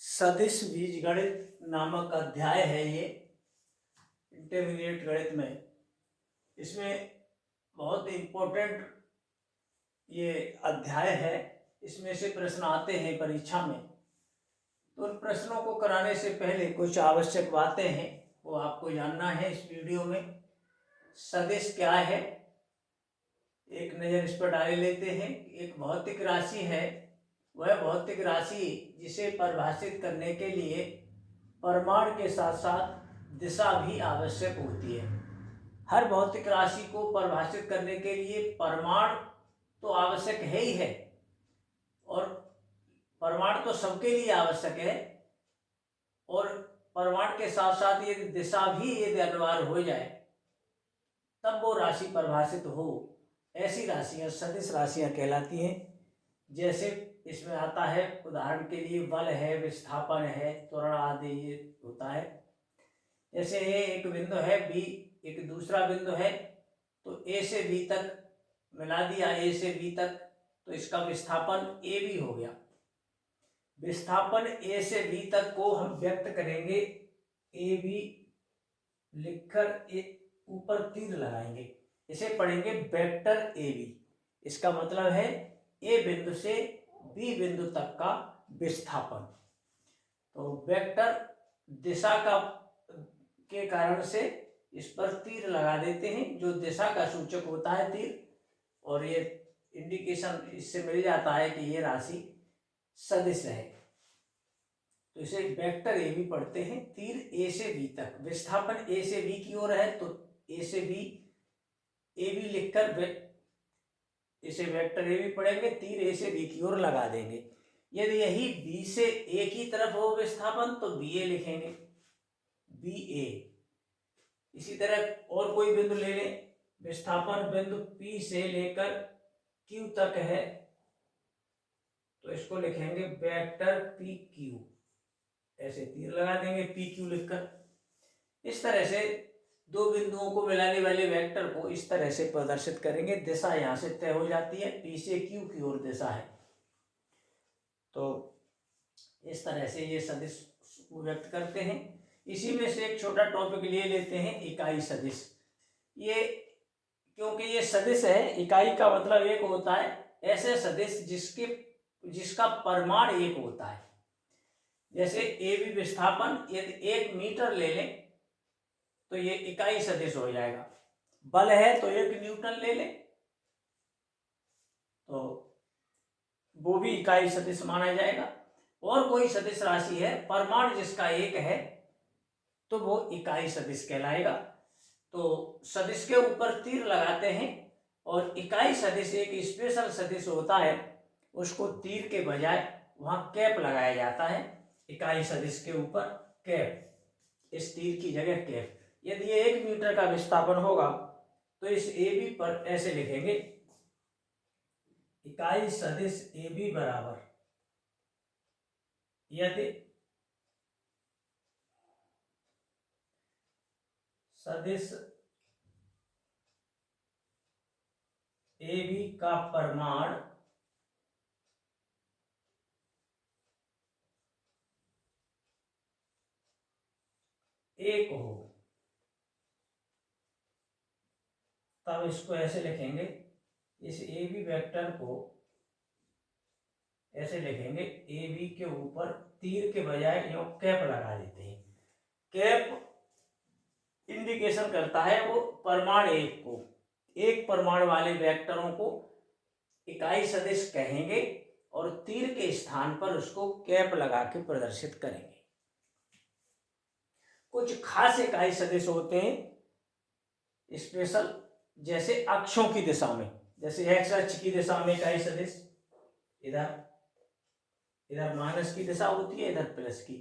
सदिश बीजगणित नामक अध्याय है ये इंटरमीडिएट गणित में। इसमें बहुत इम्पोर्टेंट ये अध्याय है। इसमें से प्रश्न आते हैं परीक्षा में, तो उन प्रश्नों को कराने से पहले कुछ आवश्यक बातें हैं वो आपको जानना है इस वीडियो में। सदिश क्या है, एक नज़र इस पर डाल लेते हैं। एक भौतिक राशि है, वह भौतिक राशि जिसे परिभाषित करने के लिए परिमाण के साथ साथ दिशा भी आवश्यक होती है। हर भौतिक राशि को परिभाषित करने के लिए परिमाण तो आवश्यक है ही है, और परिमाण तो सबके लिए आवश्यक है, और परिमाण के साथ साथ यदि दिशा भी यदि अनिवार्य हो जाए तब वो राशि परिभाषित हो। ऐसी राशियां सदिश राशियां कहलाती हैं। जैसे इसमें आता है उदाहरण के लिए बल है, विस्थापन है, त्वरण आदि ये होता है। जैसे ये एक बिंदु है बी, एक दूसरा बिंदु है, तो ए से बी तक मिला दिया, ए से बी तक, तो इसका विस्थापन ए बी हो गया। विस्थापन ए से बी तक को हम व्यक्त करेंगे ए बी लिखकर ऊपर तीर लगाएंगे, इसे पढ़ेंगे वेक्टर ए बी। इसका मतलब है ए बिंदु से बी बिंदु तक का विस्थापन। तो वेक्टर दिशा का के कारण से इस पर तीर लगा देते हैं, जो दिशा का सूचक होता है तीर, और ये इंडिकेशन इससे मिल जाता है कि ये राशि सदिश है। तो इसे वेक्टर ए बी पढ़ते हैं। तीर ए से बी तक, विस्थापन ए से बी की ओर है, तो ए से बी ए बी लिखकर इसे वेक्टर ए बी पढ़ेंगे, तीर ए से बी की ओर लगा देंगे। यदि यही बी से ए की तरफ हो विस्थापन तो बी ए लिखेंगे, बी ए। इसी तरह और कोई बिंदु ले लें, विस्थापन बिंदु पी से लेकर क्यू तक है, तो इसको लिखेंगे वेक्टर पी क्यू। ऐसे तीर लगा देंगे पी क्यू लिखकर। इस तरह से दो बिंदुओं को मिलाने वाले वेक्टर को इस तरह से प्रदर्शित करेंगे। दिशा यहाँ से तय हो जाती है, पी से क्यू की ओर दिशा है, तो इस तरह से ये सदिश व्यक्त करते हैं। इसी में से एक छोटा टॉपिक ले लेते हैं, इकाई सदिश। ये क्योंकि ये सदिश है, इकाई का मतलब एक होता है ऐसे सदिश जिसका परिमाण एक होता है। जैसे ए बी विस्थापन यदि 1 मीटर ले लें तो ये इकाई सदिश हो जाएगा। बल है तो 1 न्यूटन ले लें तो वो भी इकाई सदिश माना जाएगा। और कोई सदिश राशि है परिमाण जिसका एक है तो वो इकाई सदिश कहलाएगा। तो सदिश के ऊपर तीर लगाते हैं, और इकाई सदिश एक स्पेशल सदिश होता है, उसको तीर के बजाय वहां कैप लगाया जाता है। इकाई सदिश के ऊपर कैप, इस तीर की जगह कैप। यदि ये 1 मीटर का विस्थापन होगा तो इस ए बी पर ऐसे लिखेंगे, इकाई सदिश ए बी बराबर, यदि सदिश ए बी का परिमाण एक हो, तब इसको ऐसे लिखेंगे, इस ए बी वेक्टर को ऐसे लिखेंगे, ए बी के ऊपर तीर के बजाय यो कैप लगा देते हैं। कैप इंडिकेशन करता है वो परिमाण एक को, एक परिमाण वाले वेक्टरों को इकाई सदिश कहेंगे, और तीर के स्थान पर उसको कैप लगा के प्रदर्शित करेंगे। कुछ खास इकाई सदिश होते हैं स्पेशल, जैसे अक्षों की दिशा में, जैसे एक्स अक्ष की दिशा में इकाई सदिश, इधर माइनस की दिशा होती है, इधर प्लस की,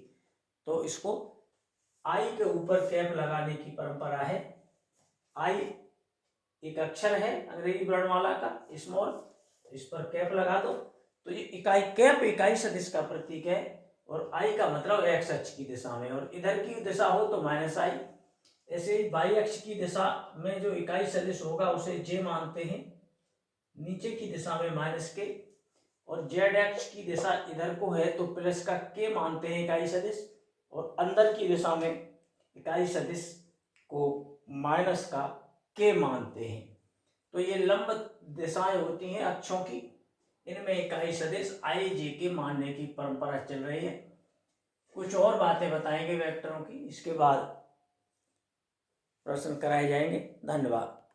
तो इसको आई के ऊपर कैप लगाने की परंपरा है। आई एक अक्षर है अंग्रेजी वर्णमाला का स्मॉल, इस पर कैप लगा दो तो ये इकाई कैप इकाई सदिश का प्रतीक है, और आई का मतलब एक्स अक्ष की दिशा में, और इधर की दिशा हो तो माइनस आई। ऐसे ही वाई अक्ष की दिशा में जो इकाई सदिश होगा उसे जे मानते हैं, नीचे की दिशा में माइनस के, और जेड एक्स की दिशा इधर को है तो प्लस का के मानते हैं इकाई सदिश, और अंदर की दिशा में इकाई सदिश को माइनस का के मानते हैं। तो ये लंब दिशाएं होती हैं अक्षों की, इनमें इकाई सदिश आई जे के मानने की परंपरा चल रही है। कुछ और बातें बताएंगे वेक्टरों की, इसके बाद प्रश्न कराए जाएंगे। धन्यवाद।